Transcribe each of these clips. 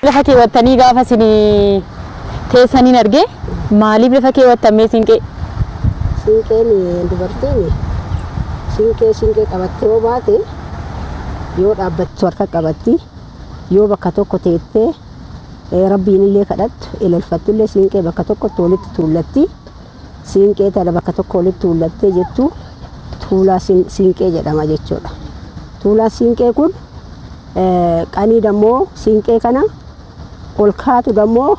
Lafa keewwattanii gaafa isin teessaniin argee maaliif lafa keewwattamee siinqee? Siinqeen dubartiin siinqee qabattee yoo baate yoo dhaabbattu harka qabatti yoo bakka tokko teettee rabbiin illee kadhattu ilaalfattullee siinqee bakka tokkotti walitti tuullatti siinqee tana bakka tokko walitti tuullattee jettu tuulaa siinqee jedhama jechuudha. Tuulaa siinqee kun qanii dammoo siinqee kana ol kaatu dammoo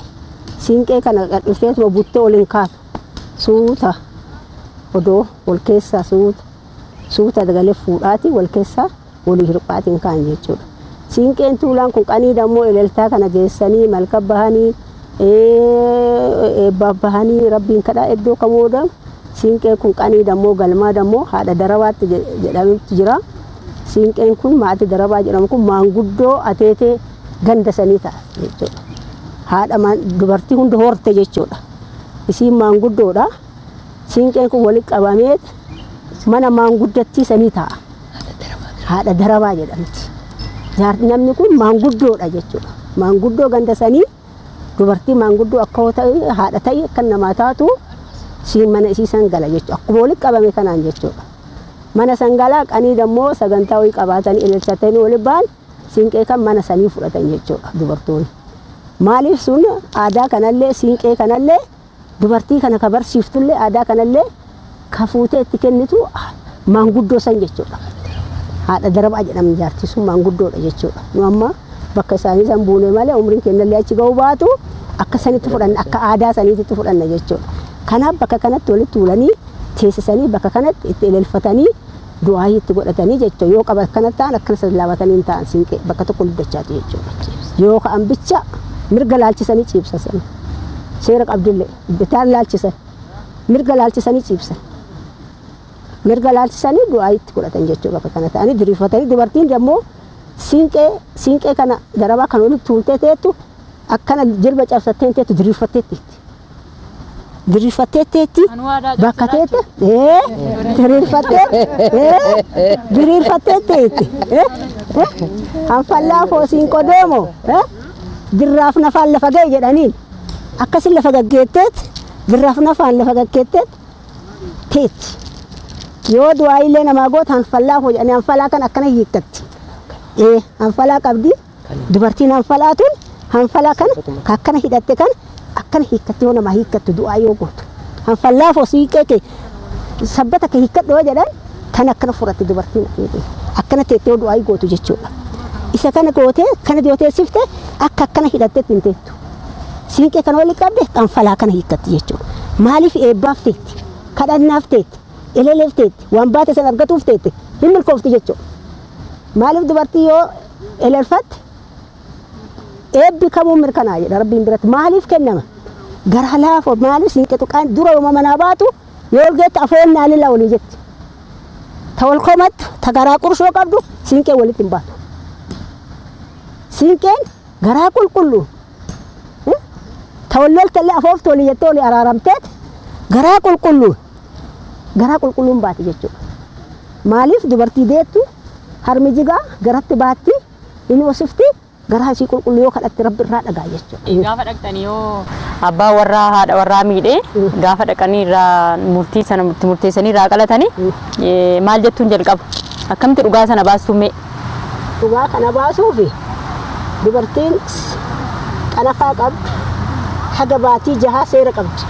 siinqee kana dhufeetuma buttee ol hin kaatu suuta odoo wal keessaa suuta dagalee fuudhaati wal keessaa walii hirphaatiin kaan jechuudha. Siinqeen tuulaan kun qanii dammoo ilaaltaa kana geessanii malka bahanii bahanii rabbiin kadhaa iddoo kamooda siinqeen kun qanii dammoo galmaa dammoo haadha darabaatti jedhamutti jira. Siinqeen kun maatii darabaa jedhamu kun maanguddoo ateetee ganda sanii ta'a jechuudha. Haadha dubartii hunda horte jechuudha. Isiin maanguddoodha. Siinqeen kun walitti qabamee mana maanguddattii sanii ta'a. Haadha darabaa jedhamti. Namni kun maanguddoodha jechuudha. Maanguddoo ganda sanii dubartii maanguddoo akka ta'e haadha ta'e akka namaa taatu mana isii sangala jechuudha. Akkuma walitti qabame kanaan jechuudha. Mana sangalaa qanii dammoo sagantaa wayii qabaatanii ilaalchatanii waliin ba'an siinqee kan mana sanii fudhatan jechuudha dubartoonni. Maaliif sun aadaa kanallee siinqee kanallee dubartii kana ka barsiiftullee aadaa kanallee ka fuutee itti kennitu maanguddoo san jechuudha. Haadha darabaa jedhamu jaartii sun maanguddoodha jechuudha. Nu amma bakka isaanii san buunee malee umriin kennallee achi ga'uu baatu akka sanitti fudhanna akka aadaa saniitti fudhanna jechuudha. Kanaaf bakka kanatti walitti tuulanii teessisanii bakka kanatti itti ilaalfatanii du'aa itti godhatanii jechuudha. Yoo qaba kanatti ta'an akkana sallaabatanii hin ta'an siinqee bakka tokko guddachaati jechuudha. Yoo ka'an bicha mirga laalchisanii ciibsan. Seera qabdillee bitaan laalchisan mirga laalchisanii ciibsan. Mirga laalchisanii du'aa itti godhatan jechuudha bakka kana ta'anii diriirfatanii dubartiin dammoo siinqee kana darabaa kan walitti tuultee teettu akkana jilba cabsattee teettu diriirfatteetti. Diriirfatteetti bakka teette diriirfatteetti hanfallaa foosiin qodoomo dirraaf nafaan lafa ga'e jedhaniin akkasin lafa gaggeetteet dirraaf nafaan lafa gaggeetteet teetti. Yoo du'aa illee namaa goota hanfallaa foo jedhanii hanfallaa kan akkana hiikkatti. Hanfallaa qabdi dubartiin hanfalaatuun hanfallaa kana akkana hidhatte kan akkana hiikkatti yoo namaa hiikkattu du'aa yoo gootu. Hanfallaa foo siinqee kee sabbata kee hiikkadhu yoo jedhan kan akkana fudhatte dubartiin akkana teettee yoo du'aa gootu jechuudha. Isa kana gootee kana yoo teessifte akka akkana hidhatteetti hin teettu. Siinqee kana walitti qabde hanfallaa kana hiikkatti jechuudha. Maaliif eebbaaf teetti? Kadhannaaf teetti? Eleeleef teetti? Waan baate san argatuuf teetti? Hin milkoofti jechuudha. Maaliif dubartii yoo eleelfatte eebbi kamuu mirkanaa jedha rabbiin biratti maaliif kennama? Garaa laafoo maaliif siinqee tuqaan dura yooma manaa baatu yoo olgeetti afoonnaa lila olii jetti. Ta wal komattu ta garaa qurshoo qabdu siinqee walitti hin baatu. Siinqeen garaa qulqulluu ta wal loltallee afooftu olii jettee olii araaramteet garaa qulqulluun baati jechuudha. Maaliif dubartii deettu harmi jigaa garatti baatti inni wasifti garaa isii qulqulluu yoo kadhatte rabbi irraa dhagaa jechuudha. Gaafa dhaqxanii yoo abbaa warraa haadha warraa miidhee gaafa dhaqanii irraa murtii sana murteessanii irraa qalatanii maal jettuun jalqabu? Akkamitti dhugaa sana baastuu mee? Dhugaa kana baasuufi dubartiin qanafaa qabdu haga baatii jahaa seera qabdi.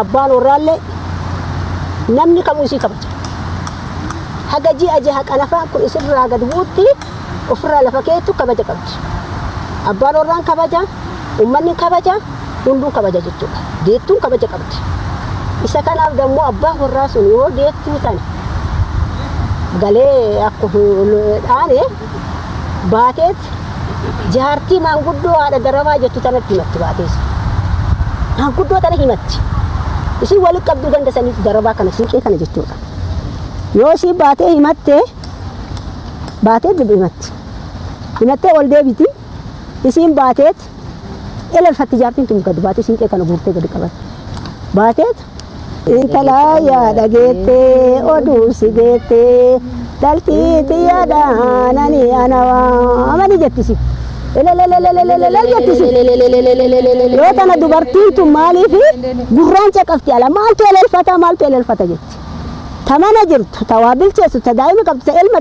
Abbaan warraallee namni kamuu isii kabaja. Haga ji'a jaha qanafaa kun isirraa gad buutti ofirraa lafa keettu kabaja qabdi. Abbaan warraan kabaja, uummanni kabaja, hunduu kabaja jechuudha. Deettuun kabaja qabdi. Isa kanaaf dammoo abbaan warraa sun yoo deettuu tane galee akkuma dhaane baateet jaartii maanguddoo haadha darabaa jettu tanatti himatti baatees. Maanguddoo tana himatti. Isin walitti qabduu ganda saniitti darabaa kana siinqee kana jechuudha. Yoo si baatee himattee himatti. Himattee ol deebiti isin baateet eleelfatti jaartiin tun gad baatee siinqee kana guurtee gadi qabatte. Baateet intala yaada geettee oduu si geettee daltii xiyyaadhaan ani anawaa amani jettisi. yoo tana dubartiin tun maaliif gurraacha qabdi ala maaltu elelfata jetti tamana jirtu tawaa bilcheessu ta daa'ima qabdu ta elma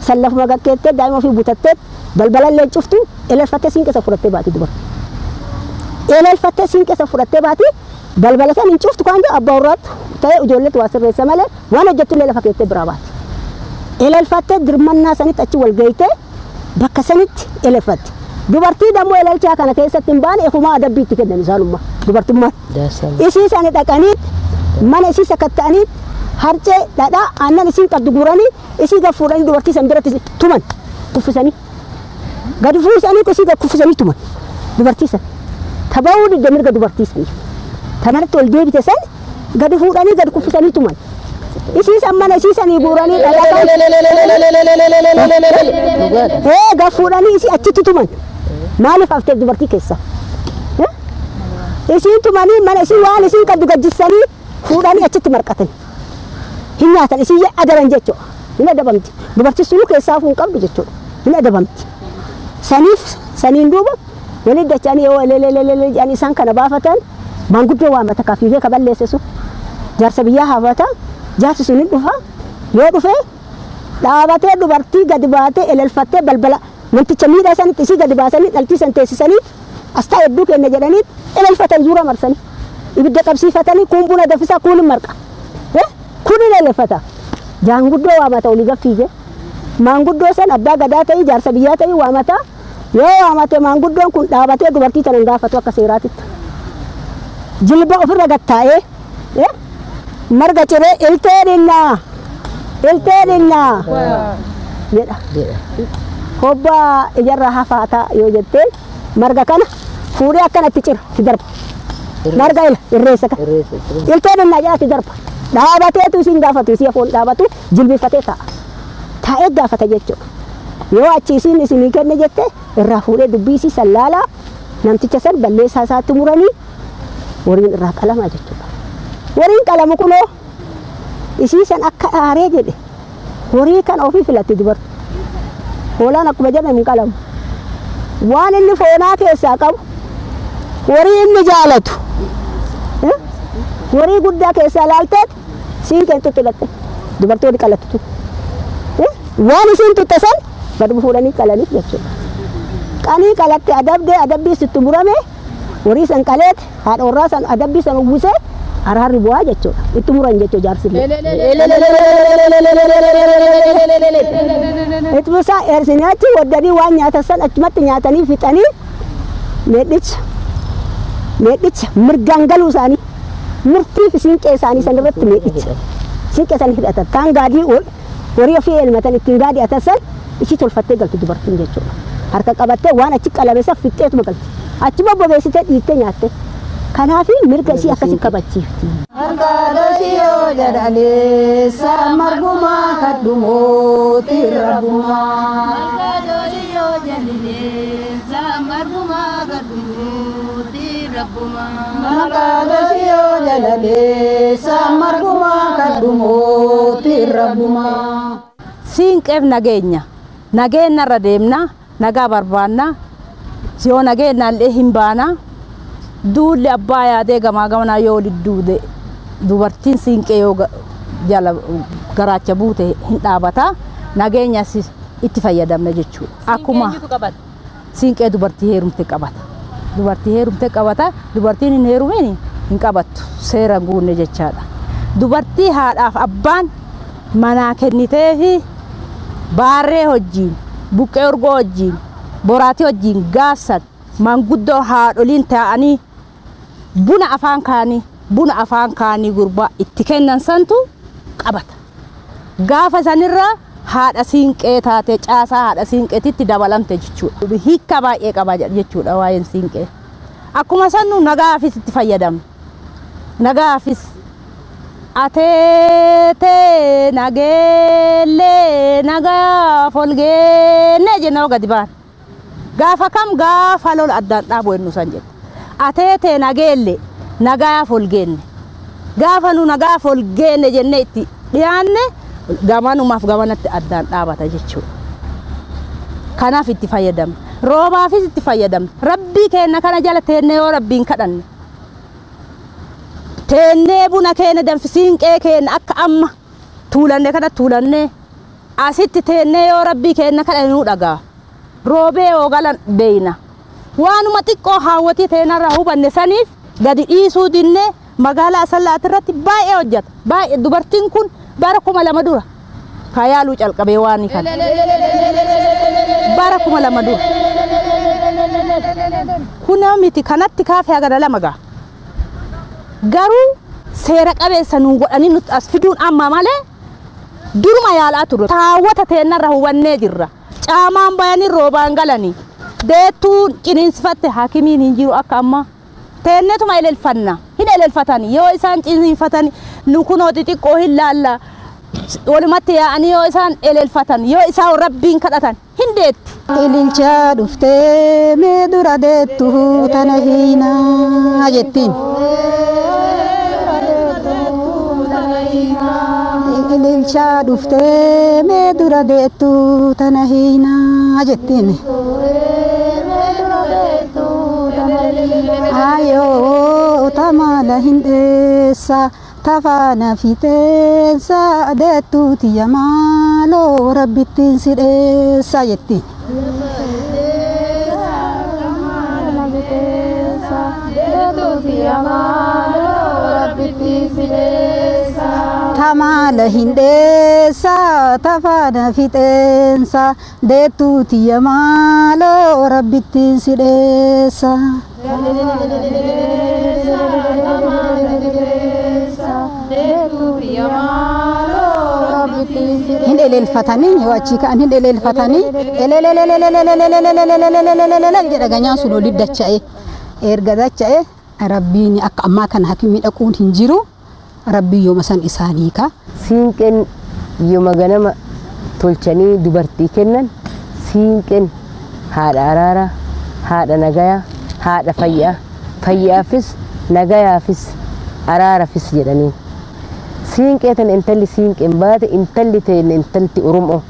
sallafuma gakkeettee daa'ima ofii butattee balbala illee cuftu elelfattee siinqeessa fudhattee baati dubartii elelfattee siinqeessa fudhattee baati balbala san hin cuftu kan jedhu abbaa warraattu ta'ee ijoolleetu waa sirreessa malee waan hojjettu illee lafa keettee biraa baati elelfattee dirmannaa sanitti achi wal gayitee bakka sanitti elelfatti dubartii dammoo elelchaa kana keessatti hin baane efumaa adabbiitti kennan isaanummaa dubartummaan isii sani dhaqaniit mana isii sakatta'aniit harcee dhadhaa aannan isiin qabdu guranii isii gad fuudhanii dubartii san biratti tuman kuffisanii gad fuusanii isii gad kuffisanii tuman dubartii san taba'uu didda mirga dubartii sanii tanatti ol deebite san gad fuudhanii gad kuffisanii tuman isii san mana isii sanii guuranii dhadhaa gad fuudhanii isii achitti tuman maaliif hafteef dubartii keessa isiin tumanii mana isii waan isiin qabdu gajjissanii fuudhanii achitti marqatan hin nyaatan isii adaban jechuudha hin adabamti dubartii sunu keessaa fuun qabdu jechuudha hin adabamti saniin duuba walii dachanii yoo elelelelele jedhanii isaan kana baafatan maanguddoo waamata kafiifee kaballeesse sun jaarsa biyyaa hafata jaarsi sun hin dhufa yoo dhufee dhaabatee dubartii gadi baatee elelfattee balbala manticha miidhaa sanitti isii gadi baasanii dhaltii san teessisanii astaa hedduu kenna jedhanii elelfatan zuura marsanii ibidda qabsiifatanii kun buna dafisaa kun hin marqa kun hin elelfata jaanguddoo waamata olii gaffiige maanguddoo san abbaa gadaa ta'ii jaarsa biyyaa ta'ii waamata yoo waamate maanguddoon kun dhaabatee dubartii tanan gaafatu akka seeraatitti jilba ofirra gattaa'ee marga ciree iltee dhinnaa jedha hobbaa ijarraa hafaataa yoo jetteen marga kana fuudhee akkanatti cira itti darba marga irreessa kan iltee dhinnaa jedha itti darba dhaabateetu isiin gaafatu isii afoon dhaabatu jilbifatee taa'ee gaafata jechuudha yoo achi isiin isinii kenne jette irraa fuudhee dubbii isii sallaalaa namticha san balleessaa isaatti muranii wariin irraa qalamaa jechuudha wariin qalamu kunoo isii san akka aaree jedhe horii kan ofii filatti dubartii hoolaan akkuma jedhamu hin qalamu waan inni foonaa keessaa qabu horii inni jaalatu horii guddaa keessaa laalteet siinqeen tuttuqatte dubartoonni qalattu waan isiin tutte san gad fuudhanii qalaniif jechuudha qanii qalatte adabdee adabbii sitti murame horii san qaleet haadha warraa san adabbii san uwwisee araarri bu'aa jechuudha itti muran jechuudha jaarsillee itti buusaa eersanii achi waddanii waan nyaatan san achumatti nyaatanii fixanii meedhicha mirgaan galuu isaanii murtii fi siinqee isaanii san irratti meedhicha siinqee san hidhatan kaan gaadii horii ofii elmatan ittiin gaadii atan san ishii tolfattee galti dubartiin jechuudha harka qabattee waan achi qalameessa fixxeetuma galti achi bobbobeessitee dhiittee nyaatte kanaafi mirga isii akkasi kabachiifti. Argaadosiyoo jedhaleessa margumaa kadhumooti rabbumaa. Argaadosiyoo jedhaleessa margumaa kadhumooti rabbumaa. Argaadosiyoo jedhaleessa margumaa kadhumooti rabbumaa. Siinqeef nageenya irra deemna nagaa barbaanna yoo nageenyaallee hin baana. Duulli abbaa yaadee gamaa gamanaa yoo walitti duude dubartiin siinqee yoo jala garaacha buute hin dhaabata nageenyas itti fayyadamna jechuudha. Akkuma siinqee dubartii heerumte qabata. Dubartiin hin heerumin hin qabattu seera guunne jechaadha. Dubartii haadhaaf abbaan manaa kennitee fi baarree wajjin buqqee urgoo wajjin boraatii wajjin gaafsan manguddoo haadholiin taa'anii buna afaan kaanii gurbaa itti kennan santu qabata. Gaafa sanirra haadha siinqee taate caasaa haadha siinqeetitti dabalamte jechuudha. Hiikka baay'ee qaba jechuudha waa'een siinqee. Akkuma sannu nagaafis itti fayyadamna. Nagaafis ateetee nageellee nagaa folgeennee jennee gadi baana. Gaafa kam gaafa lol addaan dhaabu ennu san jedhe ateetee nageelle nagaa folgeenne gaafa nu nagaa folgeenne jennee itti dhiyaanne gamanumaaf gamanatti addaan dhaabata jechuudha. Kanaaf itti fayyadamna. roobaafis itti fayyadamna rabbii keenya kana jala teennee yoo rabbiin kadhanne teennee buna keenya danfisiinqee keenya akka amma tuulanne kana tuulannee asitti teennee yoo rabbii keenya kadhanne nu dhagaa roobee yoo galan beeyna waanuma xiqqoo haawwatii teenarraa hubanne saniif gadi dhiisuu dinnee magaalaa Asallaatti irratti baay'ee hojjeta baay'ee dubartiin kun bara 2002 dura kayaaluu calqabee waan kana bara 2002 dura kuna miti kanatti kaafee hagada lama gaa garuu seera qabeessa nu godhanii nuti as fiduun amma malee duruma yaalaa turre taawwata teenarra hubannee jirra caamaan bayanii roobaan galanii deettuun ciniinsifatte haakimiin hin jiru akka amma teennetuma elelfanna hin elelfatanii yoo isaan ciniinsifatanii nu kunoo xixiqqoo hin laalla walumatti yaa'anii yoo isaan elelfatan yoo isaan rabbiin kadhatan hin deetti. Ililcha dhuftee mee dura deettu tana hiinaa jettiin. Ililcha dhuftee mee dura deettu tana hiinaa jettiin. Ayoo tamala hindeessa tafana fiteensa deettuuti yamaaloo rabbittiin sidheessa jettiin. Tamala hindeessa tafana fiteensa deettuuti yamaaloo rabbittiin sidheessa. Hin elelfatanii yoo achi ka'an hin elelfatanii jedha ganyaan sun olii dacha'e erga dacha'e rabbiin akka ammaa kana hakimii dhaquun hin jiru rabbii yooma san isaanii ka siinqeen yooma ganama tolchanii dubartii kennan siinqeen haadha araara haadha nagaya haadha fayyaafis nagayaafis araarafis jedhanii siinqee tan intalli siinqeen baate intalli ta'een intalti Oromoo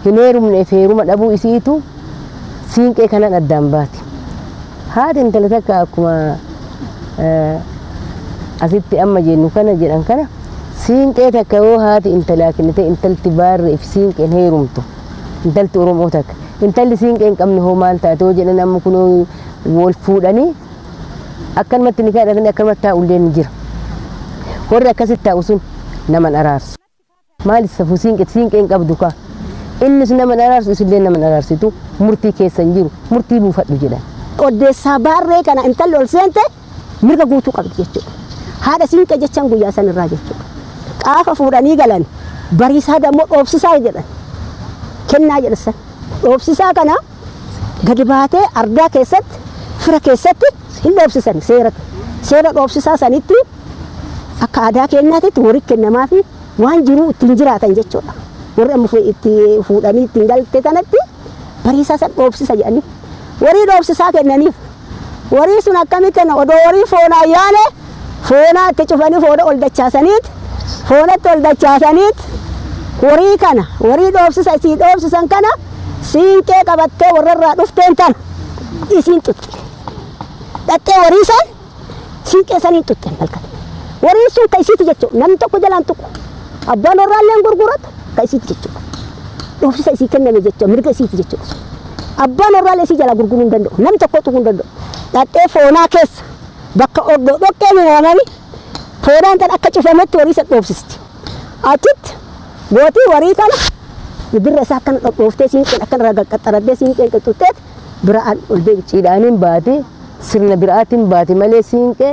hin heerumne feeruma dhabuu isiitu siinqee kanan addaan baate haati intala takka akkuma asitti amma jennu kana jedhan kana siinqee takka yoo haati intalaa kennite intalti baarree fi siinqeen heerumtu intalti Oromoo takka intalli siinqeen qabne hoo maal taate hoo jedhan amma kunoo wal fuudhanii akkanumatti ni kadhatanii akkanumatti taa'ulleen jira warri akkasitti taa'u sun naman araarsu maal safu siinqeen qabdu ka innis naman araarsu isillee naman araarsitu murtii keessan jiru murtii buufadhu jedhan. Odeessaa baarree kana intalli ol seente mirga guutuu qabdi jechuudha. Haadha siinqee jechaan guyyaa san irraa jechuudha. Qaafa fuudhanii galan bariisaa dammoo dhoobsisaa jedhan kennaa jedhan dhoobsisaa kana gadi baatee ardaa keessatti fira keessatti hin dhoobsisan seera dhoobsisaa sanitti akka aadaa keenyaatti horii kennamaa fi waan jiru ittiin jiraatan jechuudha. Warri amma itti fuudhanii ittiin galte kanatti bariisaa san dhoobsisa jedhanii warii dhoobsisaa kennaniif warii sun akkamitti kenna odoo warii foonaa yaane foonaa itti cufanii foona ol dachaasaniit foonatti ol dachaasaniit warii kana warii dhoobsisa isii dhoobsisan kana siinqee qabattee warrarraa dhufteen tana isiin tutte dhattee warii san siinqee saniin tutten halkan warii sun ka isiiti jechuudha namni tokko jalaan tuqu abbaan warraalleen gurgurata ka isiiti jechuudha dhoobsisa isii kenname jechuudha mirga isiiti jechuudha abbaan warraallee isii jala gurguruu hin danda'u namni tokko tuquu hin danda'u dhattee foonaa keessa bakka oddoo dhoqqee miidhamanii foonaan tan akka cufametti warii san dhoobsisti achitti gootii warii kana birra isaa akkana dhoftee siinqeen akkana raga qaxxaraddee siinqeen qixxutteet biraan ol deebichiidhaaniin baate sirna biraatiin baate malee siinqee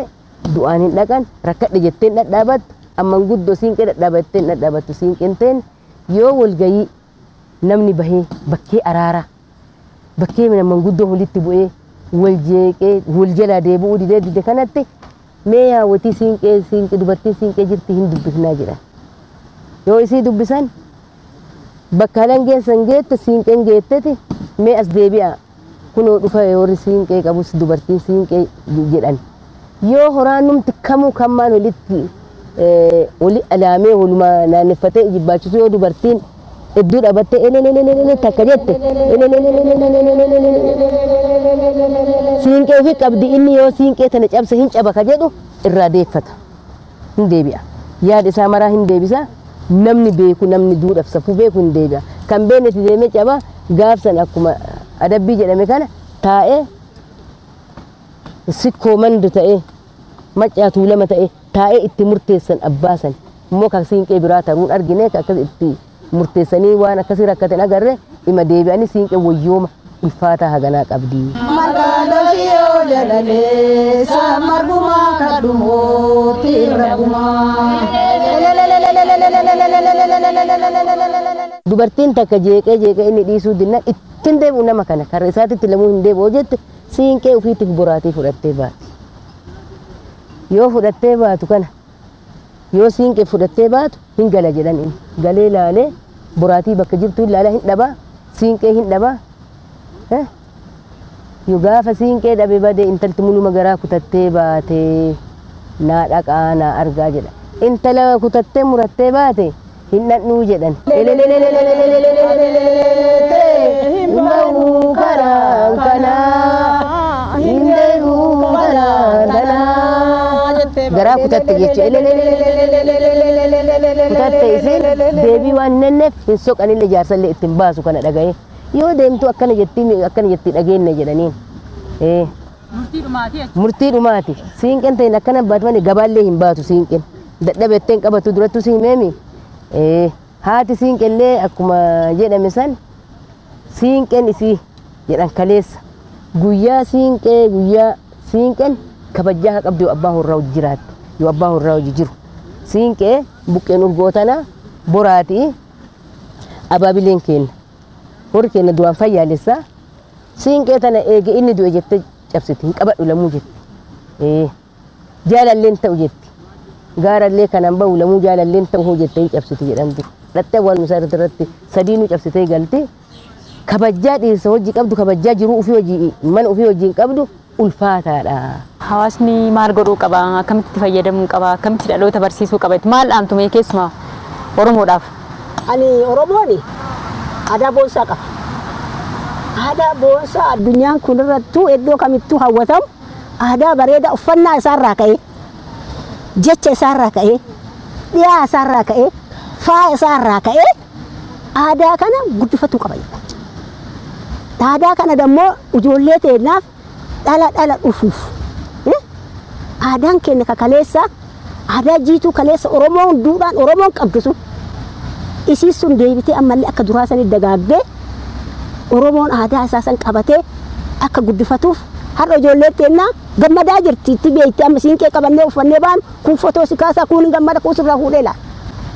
du'aan hin dhaqan rakkadhe jetteen dhadhaabattu amman guddoo siinqee dhadhaabatteen dhadhaabattu siinqeen teen yoo walgayii namni bahee bakkee araaraa bakkee namman guddoo walitti bu'ee wal jeeqee wal jalaa deebi'uu didee kanatti mee yaawwatii siinqee dubartiin siinqee jirti hin dubbisnaa jedhan yoo isii dubbisan bakka geessan geette siinqeen geetteti mee as deebi'a kunoo dhufa warri siinqee qabus dubartiin siinqee jedhan yoo horaan numti kamuu kammaan walitti oli alaamee waluma naannefatee ijibbaachisuu yoo dubartiin iddoo dhabattee takka jette siinqee fi qabdi inni yoo siinqee tana cabse hin caba ka jedhu irraa deeffata hin deebi'a yaada isaa maraa hin deebisa namni beeku namni duudhaaf safuu beeku hin deebi'a kan beekne itti deemee caba gaafsan akkuma adabbii jedhame kana taa'ee sikkoo mandu ta'ee maccaatuu lama ta'ee taa'ee itti murteessan abbaasan immoo kan siinqee biraa taruun argine akkas itti murteessanii waan akkasii rakkatan agarre ima deebi'anii siinqee wayyooma ulfaataa haganaa qabdi. Magaalaa jalalee samargumaa kadhumoo tirragumaa. Dubartiin takka jeeqee inni dhiisuu dinna ittiin deebi'u nama kana karra isaatitti lamuu hin deebi'u jette siinqee ofiitiif boraatii fudhattee baati. Yoo fudhattee baatu kana yoo siinqee fudhattee baatu hin gala jedhan inni galee laalee boraatii bakka jirtu ilaalaa hin dhabaa siinqee hin dhabaa. Yoo gaafa siinqee dhabe badee intalti muluma garaa kutattee baatee naa dhaqaa naa argaa jedha. Intala kutattee murattee baate hin dhadhuu jedhan. Himbahu karaan kanaa hin deebi'u karaan kanaa. Garaa kutatte jechuudha. Kutatte isiin deebii waan nenneef hin soqanillee jaarsallee ittiin baasu kana dhaga'ee. Yoo deemtu akkana jetti dhageenya jedhaniin. Murtii dhumaati. Siinqeen ta'in akkana baatu gabaallee hin baatu siinqeen. Dadhabetteen qabatu durattu siin meemi. Haati siinqellee akkuma jedhame san siinqeen isii jedhan kaleessa. Guyyaa siinqeen kabajaa haa qabdu yoo abbaa horraa hojii jiraatte yoo abbaa horraa hojii jiru. Siinqee buqqeen urgootana boraatii abaabileen kenna. Horii keenya duraan fayyaalessaa siinqee tana eege inni du'e jettee cabsiti hin qabadhu lamuu jetti. Jaalalleen ta'u jetti. Gaarallee kanaan bahu lamuu jaalalleen ta'u jettee hin cabsiti jedhamti. Dhattee waan isaa irratti sadiinuu cabsitee galti. Kabajaa dhiirsa hojii qabdu kabajaa jiruu ofii hojii mana ofii hojiin qabdu ulfaataadha. Hawaasni maal godhuu qaba? Akkamitti fayyadamuu qaba? Akkamitti dhaloota barsiisuu qaba? Maal dhaamtu mee keessumaa Oromoodhaaf? Ani Oromooni aadaa boonsaa qaba. Aadaa boonsaa addunyaan kun irrattuu iddoo kamittuu hawwatamu aadaa bareedaa uffannaa isaarraa ka'ee jecha isaarraa ka'ee dhiyaa isaarraa ka'ee faaya isaarraa ka'ee aadaa kana guddifatuu qaba. Aadaa kana dammoo ijoollee teenyaaf dhala dhufuuf aadaan keenya kakaleessa aadaa jiituu kaleessa Oromoon duudhaan Oromoon qabdu sun isii sun deebitee ammallee akka duraa sanii dagaagdee Oromoon aadaa isaa san qabatee akka guddifatuuf har'a ijoollee teenyaa gammadaa jirti itti beekti amma siinqee qabannee uffannee baanu kun fotoo si kaasaa kun gammada kun sirraa fuudhee laala.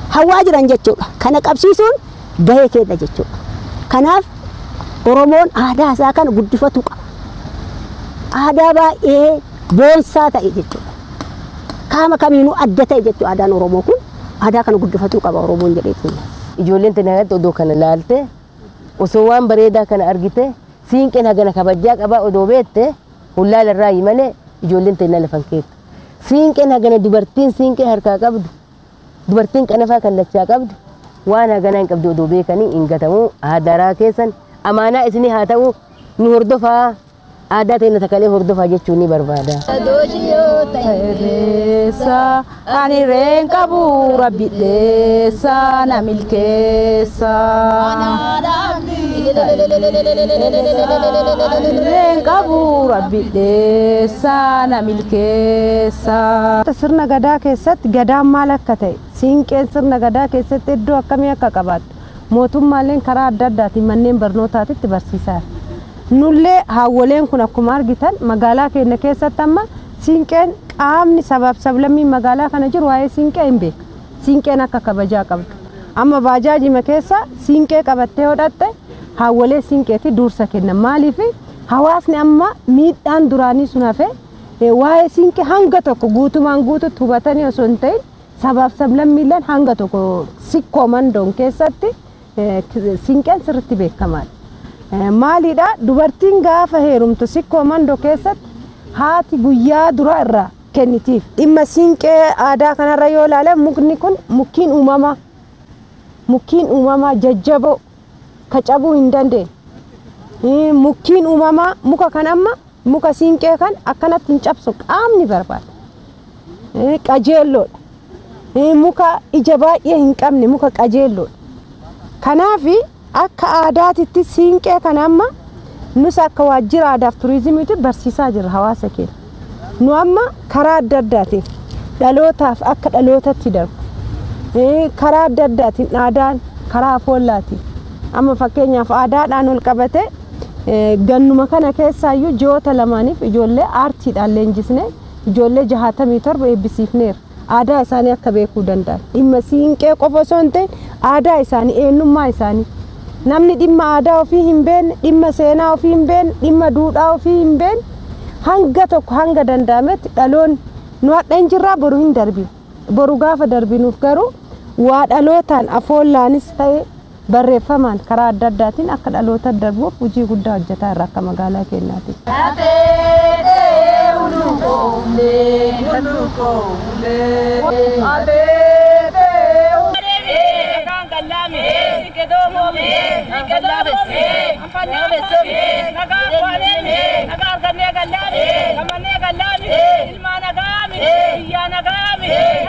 Hawaa jiran jechuudha. Kana qabsiisuun gahee keenya jechuudha. Kanaaf Oromoon aadaa isaa kana guddifatu qaba. Aadaa baay'ee boonsaa ta'e jechuudha. Kaama kamiinuu adda ta'e jechuudha aadaan Oromoo kun aadaa kana guddifatuu qaba Oromoon jedhee keenya. Ijoolleen teenyatti odoo kana laalte osoo waan bareedaa kana argite siinqeen hagana kabajaa qabaa odoo beette hullaala irraa malee ijoolleen teenya lafan keessa. Siinqeen hagana dubartiin siinqee harkaa qabdu dubartiin qanafaa kallachaa qabdu waan hagana hin qabdu odoo beekanii hin gatamu aadaa keessan amaanaa isinii haa ta'u nu hordofaa aadaa teenya takalee hordofaa jechuun ni barbaada. Ani reen qabu rabbi dheessa na milkeessa. Reen qabu rabbi dheessa na milkeessa. Sirna gadaa keessatti gadaan maal akka ta'e siinqeen sirna gadaa keessatti iddoo akkamii akka qabaattu mootummaaleen karaa adda addaatiin manneen barnootaatti barsiisaa. Nullee haawwoleen kun akkuma argitan magaalaa keenya keessatti amma siinqeen qaamni sabab sablammii magaalaa kana jiru waa'ee siinqee hin beeku. Siinqeen akka kabajaa qabdu. Amma baajaajima keessa siinqee qabattee hodhatte haawwolee siinqeetti dursa kenna. Maaliif hawaasni amma miidhaan duraanii sun hafe waa'ee siinqee hanga tokko guutumaan guututti hubatanii osoo hin ta'in sabab sablammiileen hanga tokko sikkoo mandoon keessatti siinqeen sirriitti beekamaadha. Maalidha dubartiin gaafa heerumtu sikkoo mandoo keessatti haati guyyaa dura irraa kennitiif dhimma siinqee aadaa kanarra yoo ilaalan mukni kun mukkiin uumamaa mukiin uumamaa jajjaboo ka cabuu hin dandeenye mukiin uumamaa muka kan amma muka siinqee kan akkanatti hin cabsu qaamni barbaada qajeelloodha muka ija baay'ee hin qabne muka qajeelloodha kanaaf akka aadaatitti siinqee kan amma nus akka waajjira aadaaf turizimiitti barsiisaa jirra hawaasa keenya nu amma karaa adda addaatiin dhalootaaf akka dhalootatti darbu karaa adda addaatiin aadaan karaa afoollaatiin amma fakkeenyaaf aadaadhaan ol qabate gannuma kana keessaayyuu ji'oota lamaaniif ijoollee aartiidhaan leenjisnee ijoollee 67 eebbisiifneera aadaa isaanii akka beekuu danda'an dhimma siinqee qofa osoo hin ta'in aadaa isaanii eenyummaa isaanii namni dhimma aadaa ofii hin beekne dhimma seenaa ofii hin beekne dhimma duudhaa ofii hin beekne hanga tokko hanga danda'ametti dhaloonni nu hadha hin jirraa boru hin darbinu boru gaafa darbinuuf garuu waa dhalootaan afoollaanis ta'e barreeffamaan karaa adda addaatiin akka dhaloota darbuuf hojii guddaa hojjetaa irra akka magaalaa keenyaatti. Ilma nagami, iya nagami.